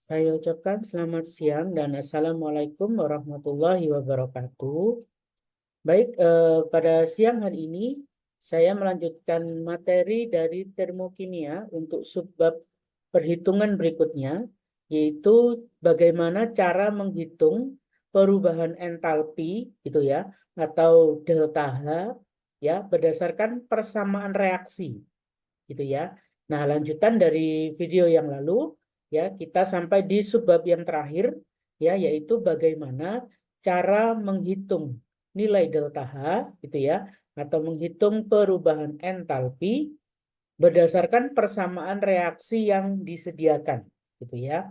Saya ucapkan selamat siang dan Assalamualaikum warahmatullahi wabarakatuh. Baik, pada siang hari ini saya melanjutkan materi dari termokimia untuk subbab perhitungan berikutnya, yaitu bagaimana cara menghitung perubahan entalpi, gitu ya, atau delta H, ya, berdasarkan persamaan reaksi, gitu ya. Nah, lanjutan dari video yang lalu, ya, kita sampai di subbab yang terakhir, ya, yaitu bagaimana cara menghitung nilai delta H, gitu ya, atau menghitung perubahan entalpi berdasarkan persamaan reaksi yang disediakan, gitu ya.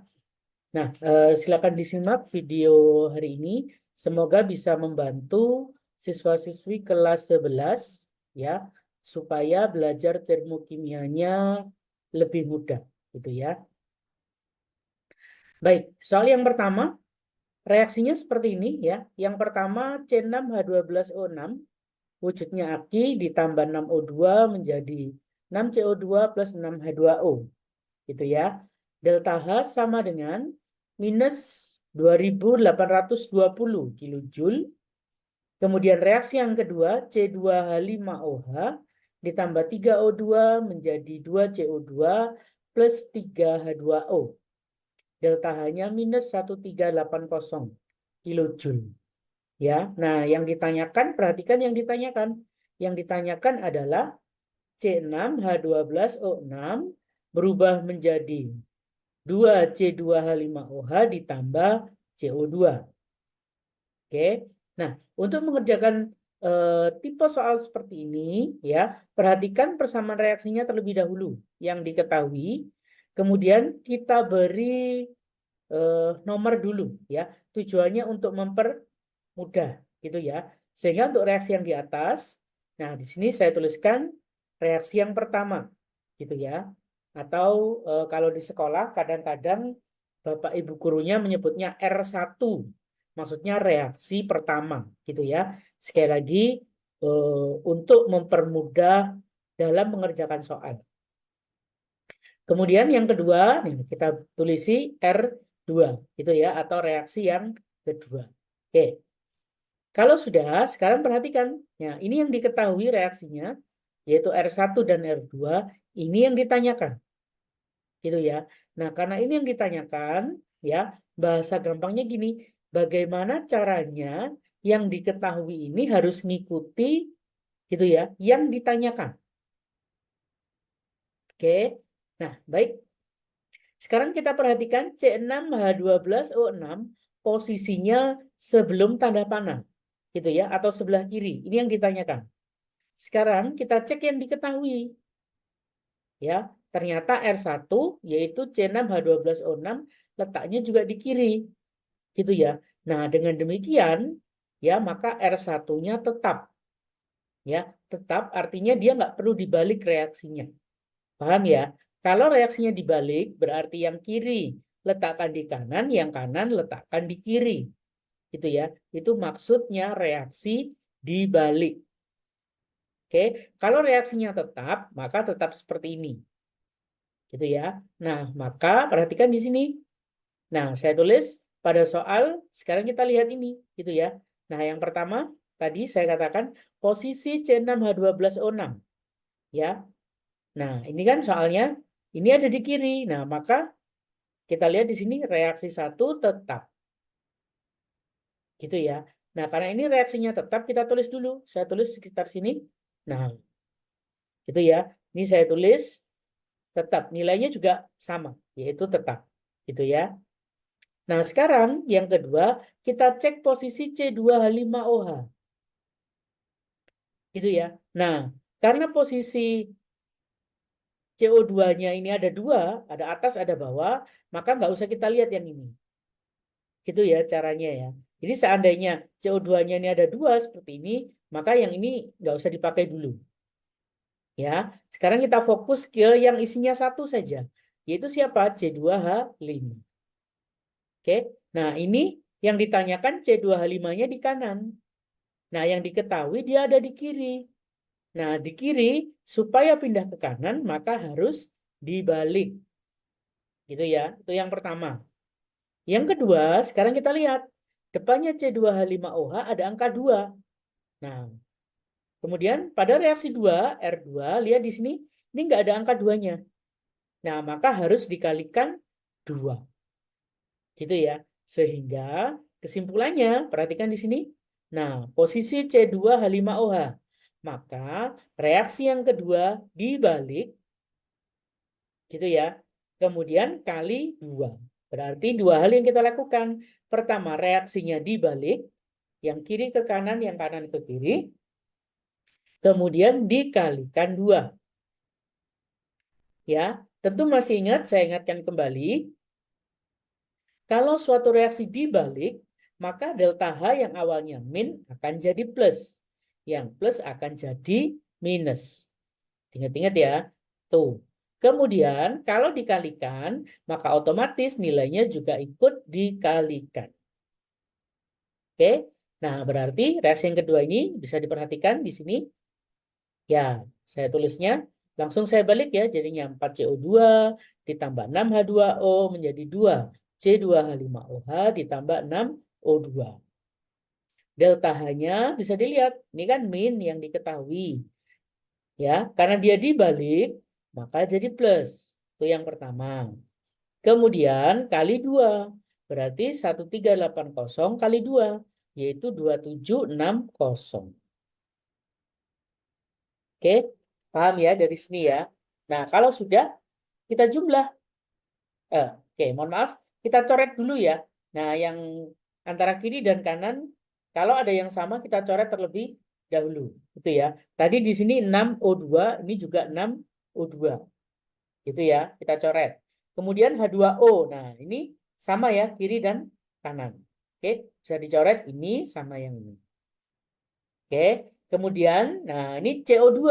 Nah, silakan disimak video hari ini. Semoga bisa membantu siswa-siswi kelas 11, ya, supaya belajar termokimianya lebih mudah, gitu ya. Baik, soal yang pertama, reaksinya seperti ini ya. Yang pertama C6H12O6 wujudnya aki ditambah 6O2 menjadi 6CO2 plus 6H2O, gitu ya. Delta H sama dengan minus 2820 kilojoule. Kemudian reaksi yang kedua C2H5OH ditambah 3O2 menjadi 2CO2 plus 3H2O. Delta H-nya minus 1380 kilojoule. Ya, nah yang ditanyakan, perhatikan yang ditanyakan. Yang ditanyakan adalah C6H12O6 berubah menjadi 2C2H5OH ditambah CO2. Oke. Nah, untuk mengerjakan tipe soal seperti ini, ya, perhatikan persamaan reaksinya terlebih dahulu yang diketahui. Kemudian kita beri nomor dulu, ya. Tujuannya untuk mempermudah, gitu ya. Sehingga untuk reaksi yang di atas, nah di sini saya tuliskan reaksi yang pertama, gitu ya. Atau kalau di sekolah kadang-kadang Bapak Ibu gurunya menyebutnya R1, maksudnya reaksi pertama, gitu ya. Sekali lagi untuk mempermudah dalam mengerjakan soal. Kemudian yang kedua, nih, kita tulisi R2, gitu ya, atau reaksi yang kedua. Oke, kalau sudah, sekarang perhatikan, ya, ini yang diketahui reaksinya, yaitu R1 dan R2, ini yang ditanyakan, gitu ya. Nah, karena ini yang ditanyakan, ya, bahasa gampangnya gini, bagaimana caranya yang diketahui ini harus ngikuti, gitu ya, yang ditanyakan. Oke, nah, baik. Sekarang kita perhatikan C6H12O6 posisinya sebelum tanda panah, gitu ya, atau sebelah kiri. Ini yang ditanyakan. Sekarang kita cek yang diketahui. Ya, ternyata R1 yaitu C6H12O6 letaknya juga di kiri, gitu ya. Nah, dengan demikian ya, maka R1-nya tetap, ya, tetap artinya dia nggak perlu dibalik reaksinya. Paham ya? Kalau reaksinya dibalik, berarti yang kiri letakkan di kanan, yang kanan letakkan di kiri. Gitu ya. Itu maksudnya reaksi dibalik. Oke, kalau reaksinya tetap, maka tetap seperti ini. Gitu ya. Nah, maka perhatikan di sini. Nah, saya tulis pada soal, sekarang kita lihat ini. Gitu ya. Nah, yang pertama, tadi saya katakan posisi C6H12O6. Ya, nah, ini kan soalnya ini ada di kiri. Nah, maka kita lihat di sini reaksi satu tetap. Gitu ya. Nah, karena ini reaksinya tetap, kita tulis dulu. Saya tulis sekitar sini. Nah, gitu ya. Ini saya tulis tetap. Nilainya juga sama, yaitu tetap. Gitu ya. Nah, sekarang yang kedua, kita cek posisi C2H5OH. Gitu ya. Nah, karena posisi CO2-nya ini ada dua, ada atas, ada bawah, maka nggak usah kita lihat yang ini. Gitu ya caranya ya. Jadi seandainya CO2-nya ini ada dua seperti ini, maka yang ini nggak usah dipakai dulu. Ya, sekarang kita fokus ke yang isinya satu saja, yaitu siapa? C2H5. Oke, nah ini yang ditanyakan C2H5-nya di kanan. Nah, yang diketahui dia ada di kiri. Nah, di kiri supaya pindah ke kanan maka harus dibalik. Gitu ya. Itu yang pertama. Yang kedua, sekarang kita lihat. Depannya C2H5OH ada angka 2. Nah, kemudian pada reaksi 2, R2, lihat di sini, ini nggak ada angka 2-nya. Nah, maka harus dikalikan 2. Gitu ya. Sehingga kesimpulannya, perhatikan di sini. Nah, posisi C2H5OH. Maka reaksi yang kedua dibalik, gitu ya. Kemudian kali 2. Berarti dua hal yang kita lakukan. Pertama, reaksinya dibalik. Yang kiri ke kanan, yang kanan ke kiri. Kemudian dikalikan 2. Ya, tentu masih ingat, saya ingatkan kembali. Kalau suatu reaksi dibalik, maka delta H yang awalnya min akan jadi plus. Yang plus akan jadi minus. Ingat-ingat ya. Tuh. Kemudian kalau dikalikan, maka otomatis nilainya juga ikut dikalikan. Oke. Nah, berarti reaksi yang kedua ini bisa diperhatikan di sini. Ya, saya tulisnya langsung saya balik ya. Jadinya 4CO2 ditambah 6H2O menjadi 2. C2H5OH ditambah 6O2. Delta H-nya bisa dilihat. Ini kan min yang diketahui. Ya, karena dia dibalik, maka jadi plus. Itu yang pertama. Kemudian kali 2. Berarti 1380 kali 2. Yaitu 2760. Oke, paham ya dari sini ya. Nah, kalau sudah, kita jumlah. Oke, mohon maaf. Kita coret dulu ya. Nah, yang antara kiri dan kanan, kalau ada yang sama, kita coret terlebih dahulu. Gitu ya. Tadi di sini 6O2, ini juga 6O2. Gitu ya, kita coret. Kemudian H2O. Nah, ini sama ya, kiri dan kanan. Oke, bisa dicoret ini sama yang ini. Oke, kemudian, nah ini CO2.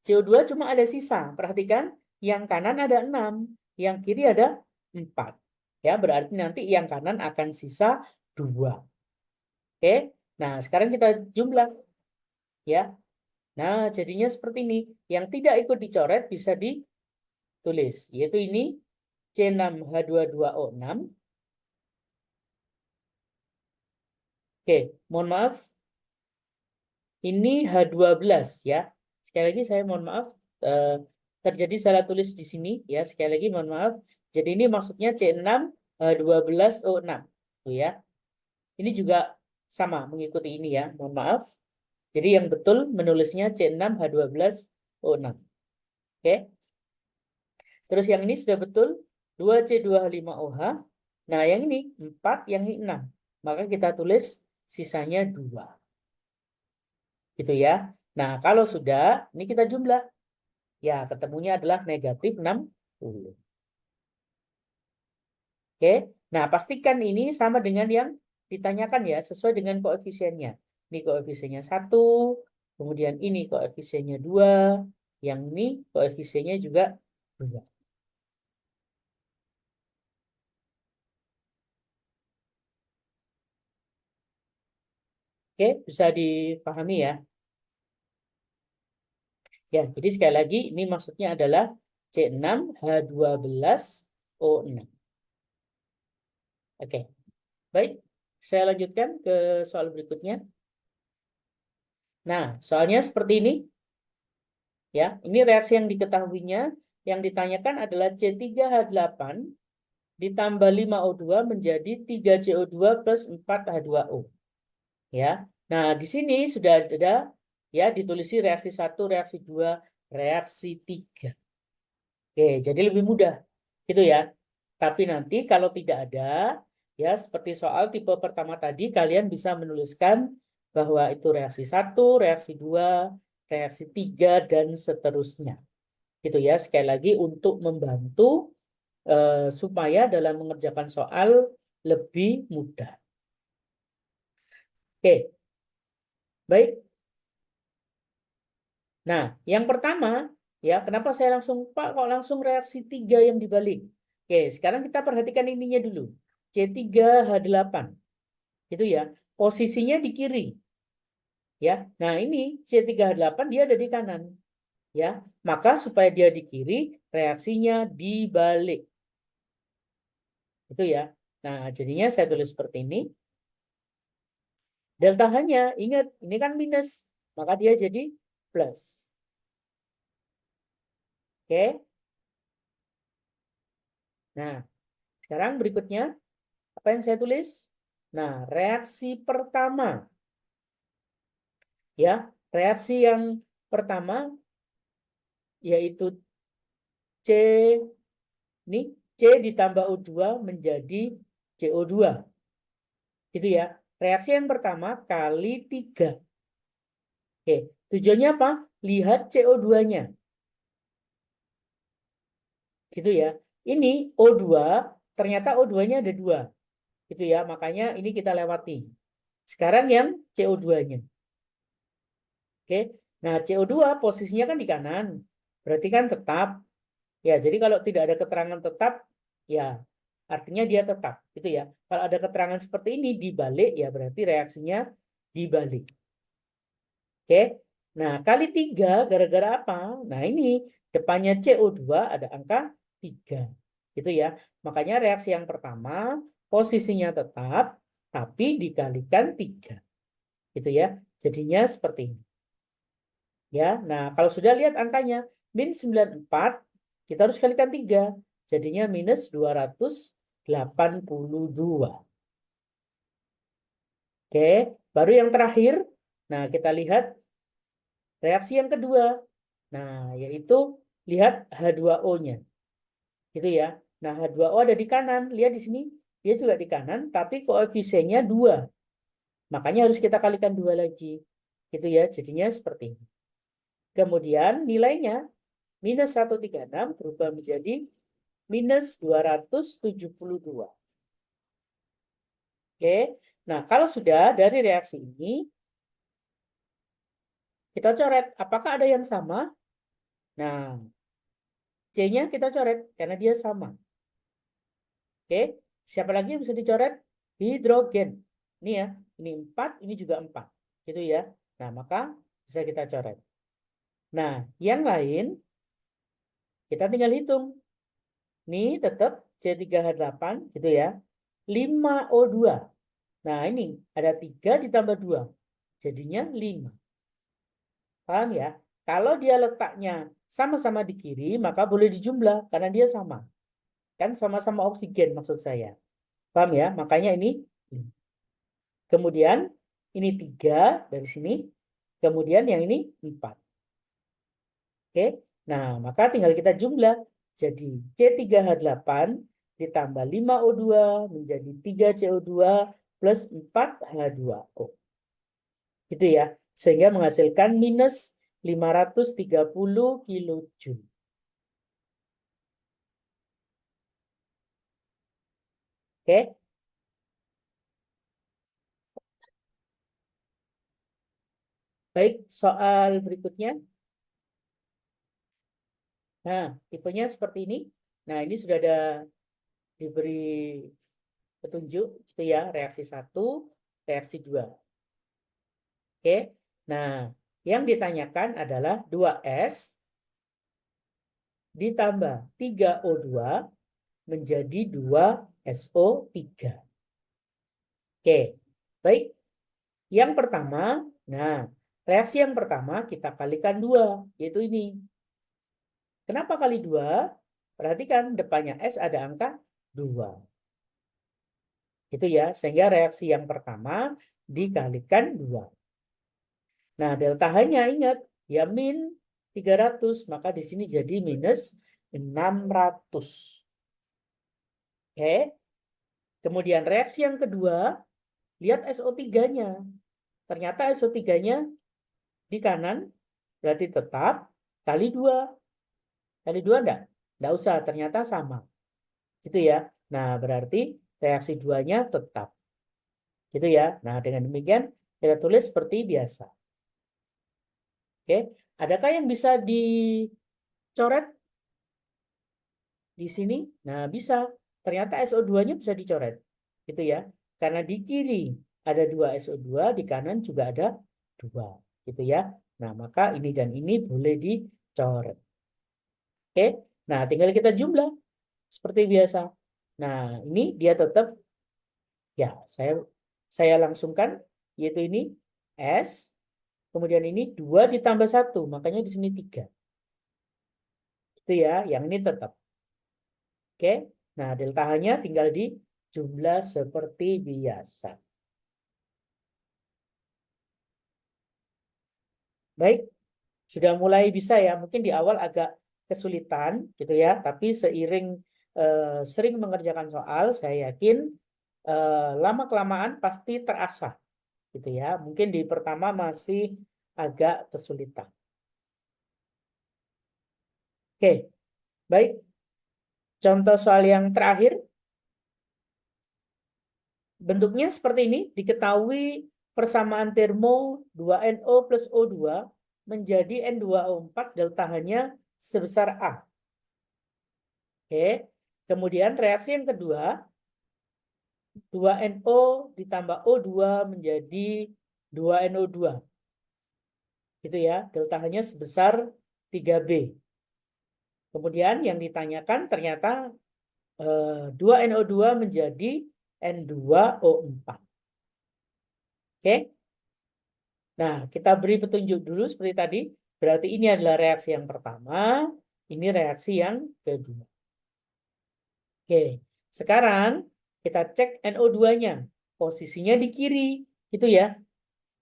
CO2 cuma ada sisa. Perhatikan, yang kanan ada 6, yang kiri ada 4. Ya, berarti nanti yang kanan akan sisa 2. Oke, nah sekarang kita jumlah. Ya, nah jadinya seperti ini. Yang tidak ikut dicoret bisa ditulis. Yaitu ini C6H22O6. Oke, mohon maaf. Ini H12 ya. Sekali lagi saya mohon maaf. Terjadi salah tulis di sini ya. Sekali lagi mohon maaf. Jadi ini maksudnya C6H12O6. Tuh ya. Ini juga sama mengikuti ini ya. Mohon maaf. Jadi yang betul menulisnya C6H12O6. Oke. Terus yang ini sudah betul 2C2H5OH. Nah, yang ini 4, yang ini 6. Maka kita tulis sisanya 2. Gitu ya. Nah, kalau sudah, ini kita jumlah. Ya, ketemunya adalah negatif 60. Oke. Nah, pastikan ini sama dengan yang ditanyakan ya, sesuai dengan koefisiennya. Ini koefisiennya 1, kemudian ini koefisiennya 2, yang ini koefisiennya juga 2. Oke, bisa dipahami ya. Ya, jadi sekali lagi ini maksudnya adalah C6H12O6. Oke, baik. Saya lanjutkan ke soal berikutnya. Nah, soalnya seperti ini. Ya, ini reaksi yang diketahuinya. Yang ditanyakan adalah C3H8 ditambah 5O2 menjadi 3CO2 plus 4H2O. Ya. Nah, di sini sudah ada ya ditulisi reaksi 1, reaksi 2, reaksi 3. Oke, jadi lebih mudah. Gitu ya. Tapi nanti kalau tidak ada, ya seperti soal tipe pertama tadi, kalian bisa menuliskan bahwa itu reaksi 1, reaksi 2, reaksi 3, dan seterusnya. Gitu ya, sekali lagi untuk membantu supaya dalam mengerjakan soal lebih mudah. Oke, baik. Nah, yang pertama, ya kenapa saya langsung, Pak, kok langsung reaksi 3 yang dibalik? Oke, sekarang kita perhatikan ininya dulu. C3H8. Itu ya, posisinya di kiri. Ya, nah ini C3H8 dia ada di kanan. Ya, maka supaya dia di kiri, reaksinya dibalik. Itu ya. Nah, jadinya saya tulis seperti ini. Delta H-nya, ingat, ini kan minus. Maka dia jadi plus. Oke. Nah, sekarang berikutnya, apa yang saya tulis? Nah, reaksi pertama. Ya, reaksi yang pertama, yaitu C, ini C ditambah O2 menjadi CO2. Gitu ya. Reaksi yang pertama kali 3. Oke, tujuannya apa? Lihat CO2-nya. Gitu ya. Ini O2, ternyata O2-nya ada 2. Gitu ya, makanya ini kita lewati. Sekarang yang CO2-nya. Oke, nah CO2 posisinya kan di kanan. Berarti kan tetap. Ya, jadi kalau tidak ada keterangan tetap, ya artinya dia tetap. Gitu ya. Kalau ada keterangan seperti ini dibalik, ya berarti reaksinya dibalik. Oke, nah kali 3 gara-gara apa? Nah ini depannya CO2 ada angka 3. Gitu ya. Makanya reaksi yang pertama posisinya tetap, tapi dikalikan 3. Gitu ya. Jadinya seperti ini. Ya, nah kalau sudah lihat angkanya min 94, kita harus kalikan 3. Jadinya minus 282. Oke, baru yang terakhir. Nah, kita lihat reaksi yang kedua. Nah, yaitu lihat H2O-nya. Gitu ya. Nah, H2O ada di kanan. Lihat di sini, dia juga di kanan, tapi koefisiennya 2. Makanya harus kita kalikan 2 lagi. Gitu ya, jadinya seperti ini. Kemudian nilainya minus 136 berubah menjadi minus 272. Oke, nah kalau sudah dari reaksi ini, kita coret apakah ada yang sama. Nah, C-nya kita coret karena dia sama. Oke, siapa lagi yang bisa dicoret? Hidrogen. Ini ya, ini 4, ini juga 4. Gitu ya. Nah, maka bisa kita coret. Nah, yang lain kita tinggal hitung. Ini tetap C3H8 gitu ya. 5O2. Nah, ini ada 3 ditambah 2. Jadinya 5. Paham ya? Kalau dia letaknya sama-sama di kiri, maka boleh dijumlah karena dia sama. Kan sama-sama oksigen maksud saya. Paham ya? Makanya ini. Kemudian ini 3 dari sini. Kemudian yang ini 4. Oke. Nah, maka tinggal kita jumlah. Jadi C3H8 ditambah 5O2 menjadi 3CO2 plus 4H2O. Gitu ya. Sehingga menghasilkan minus 530 kilojoule. Oke. Baik, soal berikutnya. Nah, tipenya seperti ini. Nah, ini sudah ada diberi petunjuk itu ya, reaksi 1, reaksi 2. Oke. Nah, yang ditanyakan adalah 2S ditambah 3O2 menjadi 2SO3. Oke. Baik. Yang pertama, nah, reaksi yang pertama kita kalikan 2, yaitu ini. Kenapa kali 2? Perhatikan depannya S ada angka 2. Itu ya, sehingga reaksi yang pertama dikalikan 2. Nah, delta H-nya ingat, ya min 300, maka di sini jadi minus 600. Oke. Kemudian reaksi yang kedua, lihat SO3-nya. Ternyata SO3-nya di kanan, berarti tetap kali 2. Kali 2 enggak? Enggak usah, ternyata sama. Gitu ya. Nah, berarti reaksi 2-nya tetap. Gitu ya. Nah, dengan demikian kita tulis seperti biasa. Oke, adakah yang bisa dicoret di sini? Nah, bisa. Ternyata SO2-nya bisa dicoret. Gitu ya. Karena di kiri ada 2 SO2, di kanan juga ada 2. Gitu ya. Nah, maka ini dan ini boleh dicoret. Oke. Nah, tinggal kita jumlah seperti biasa. Nah, ini dia tetap, ya saya langsungkan, yaitu ini S, kemudian ini 2 ditambah 1, makanya di sini 3. Itu ya, yang ini tetap. Oke, nah delta H-nya tinggal di jumlah seperti biasa. Baik, sudah mulai bisa ya. Mungkin di awal agak kesulitan gitu ya, tapi seiring sering mengerjakan soal, saya yakin lama-kelamaan pasti terasah gitu ya. Mungkin di pertama masih agak kesulitan. Oke, baik. Contoh soal yang terakhir, bentuknya seperti ini. Diketahui persamaan termo 2NO plus O2 menjadi N2O4 delta H-nya sebesar A. Oke, kemudian reaksi yang kedua, 2NO ditambah O2 menjadi 2NO2. Gitu ya, delta H-nya sebesar 3B. Kemudian yang ditanyakan ternyata 2NO2 menjadi N2O4. Oke. Nah, kita beri petunjuk dulu seperti tadi. Berarti ini adalah reaksi yang pertama, ini reaksi yang kedua. Oke, sekarang kita cek NO2-nya. Posisinya di kiri, gitu ya.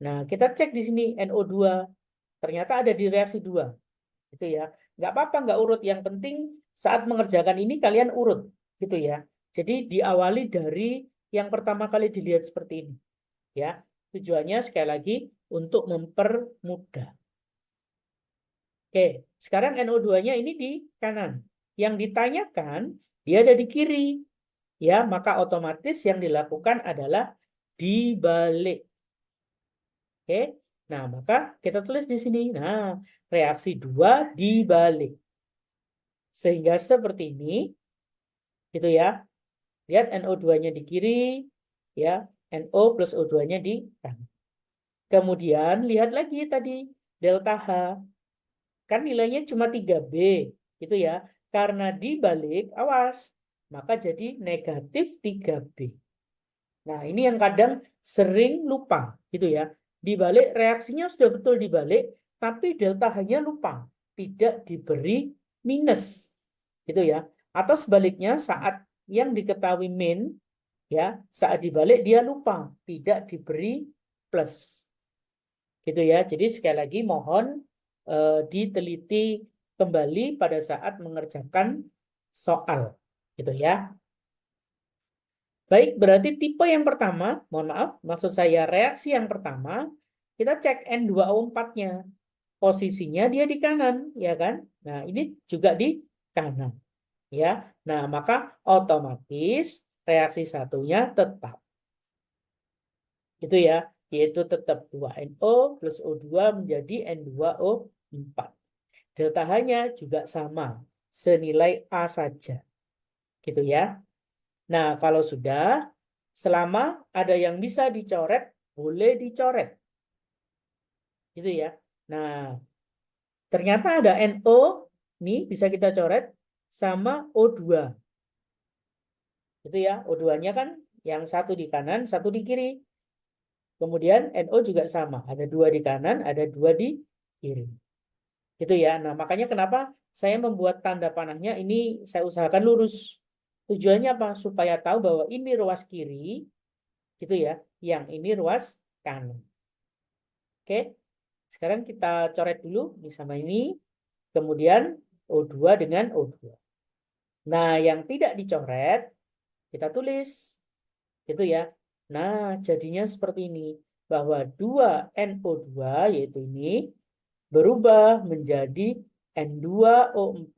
Nah, kita cek di sini NO2. Ternyata ada di reaksi 2. Gitu ya. Nggak apa-apa, nggak urut. Yang penting saat mengerjakan ini kalian urut. Gitu ya. Jadi diawali dari yang pertama kali dilihat seperti ini. Ya, tujuannya sekali lagi untuk mempermudah. Oke, sekarang NO2-nya ini di kanan. Yang ditanyakan, dia ada di kiri. Ya, maka otomatis yang dilakukan adalah dibalik. Oke, nah maka kita tulis di sini. Nah, reaksi 2 dibalik. Sehingga seperti ini, gitu ya. Lihat NO2-nya di kiri, ya, NO plus O2-nya di kanan. Kemudian lihat lagi tadi, delta H. Kan nilainya cuma 3B, gitu ya. Karena dibalik, awas, maka jadi negatif 3B. Nah, ini yang kadang sering lupa, gitu ya. Dibalik, reaksinya sudah betul dibalik, tapi delta hanya lupa, tidak diberi minus, gitu ya. Atau sebaliknya, saat yang diketahui min, ya, saat dibalik dia lupa, tidak diberi plus. Gitu ya. Jadi sekali lagi mohon diteliti kembali pada saat mengerjakan soal. Gitu ya. Baik, berarti tipe yang pertama, mohon maaf, maksud saya reaksi yang pertama, kita cek N2O4-nya. Posisinya dia di kanan, ya kan? Nah, ini juga di kanan. Ya. Nah, maka otomatis reaksi satunya tetap. Itu ya, yaitu tetap 2NO plus O2 menjadi N2O4. Delta H-nya juga sama, senilai A saja. Gitu ya. Nah, kalau sudah, selama ada yang bisa dicoret, boleh dicoret. Gitu ya. Nah, ternyata ada NO, nih bisa kita coret, sama O2. Gitu ya, O2-nya kan yang satu di kanan, satu di kiri. Kemudian NO juga sama, ada 2 di kanan, ada 2 di kiri. Gitu ya. Nah, makanya kenapa saya membuat tanda panahnya ini saya usahakan lurus. Tujuannya apa? Supaya tahu bahwa ini ruas kiri, gitu ya. Yang ini ruas kanan. Oke. Sekarang kita coret dulu ini sama ini. Kemudian O2 dengan O2. Nah, yang tidak dicoret kita tulis. Gitu ya. Nah, jadinya seperti ini. Bahwa 2NO2 yaitu ini berubah menjadi N2O4.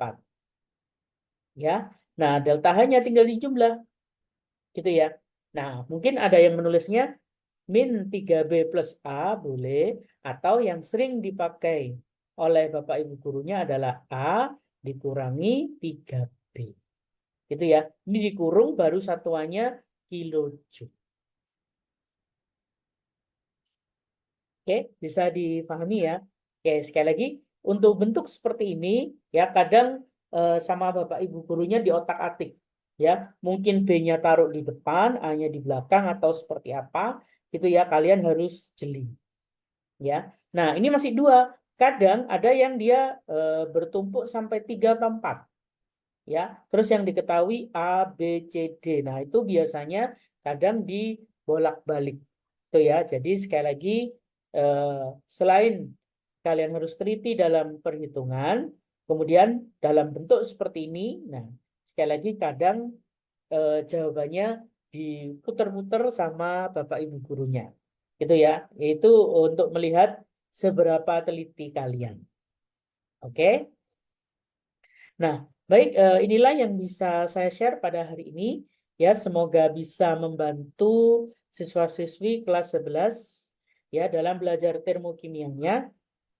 Ya. Nah, delta H-nya tinggal dijumlah. Gitu ya. Nah, mungkin ada yang menulisnya min 3B plus A boleh, atau yang sering dipakai oleh Bapak Ibu gurunya adalah A dikurangi 3B. Gitu ya. Ini dikurung baru satuannya kilojoule. Oke, bisa dipahami ya. Oke, sekali lagi, untuk bentuk seperti ini, ya kadang sama Bapak Ibu gurunya di otak-atik. ya. Mungkin B-nya taruh di depan, A-nya di belakang atau seperti apa, gitu ya. Kalian harus jeli, ya. Nah, ini masih dua. Kadang ada yang dia bertumpuk sampai 3 atau 4, ya. Terus yang diketahui A, B, C, D. Nah, itu biasanya kadang dibolak-balik. Itu ya. Jadi sekali lagi selain kalian harus teliti dalam perhitungan, kemudian dalam bentuk seperti ini. Nah, sekali lagi kadang jawabannya diputer-puter sama Bapak Ibu gurunya. Gitu ya. Yaitu untuk melihat seberapa teliti kalian. Oke? Nah, baik, inilah yang bisa saya share pada hari ini. Ya, semoga bisa membantu siswa-siswi kelas 11 ya dalam belajar termokimianya,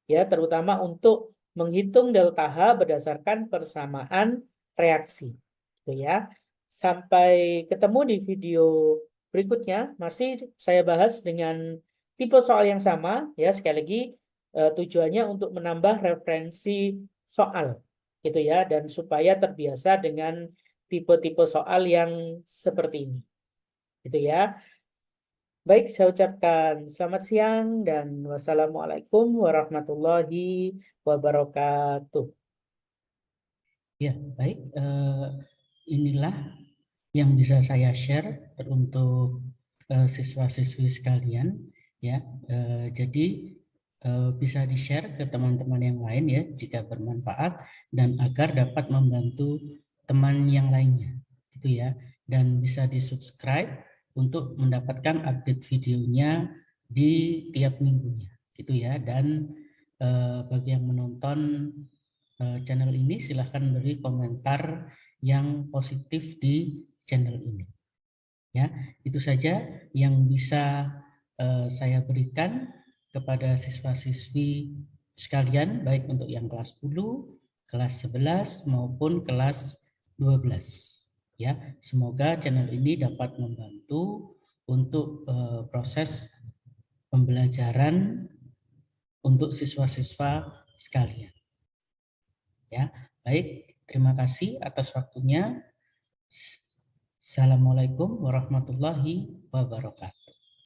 ya, terutama untuk menghitung delta H berdasarkan persamaan reaksi. Gitu ya. Sampai ketemu di video berikutnya, masih saya bahas dengan tipe soal yang sama, ya, sekali lagi tujuannya untuk menambah referensi soal, gitu ya, dan supaya terbiasa dengan tipe-tipe soal yang seperti ini, gitu ya. Baik, saya ucapkan selamat siang dan wassalamualaikum warahmatullahi wabarakatuh. Ya, baik. Inilah yang bisa saya share untuk siswa-siswi sekalian. Ya, jadi bisa di-share ke teman-teman yang lain ya jika bermanfaat dan agar dapat membantu teman yang lainnya, gitu ya. Dan bisa di-subscribe untuk mendapatkan update videonya di tiap minggunya, gitu ya. Dan bagi yang menonton channel ini silahkan beri komentar yang positif di channel ini. Ya, itu saja yang bisa saya berikan kepada siswa-siswi sekalian, baik untuk yang kelas 10, kelas 11 maupun kelas 12. Ya, semoga channel ini dapat membantu untuk proses pembelajaran untuk siswa-siswa sekalian. Ya, baik. Terima kasih atas waktunya. Assalamualaikum warahmatullahi wabarakatuh.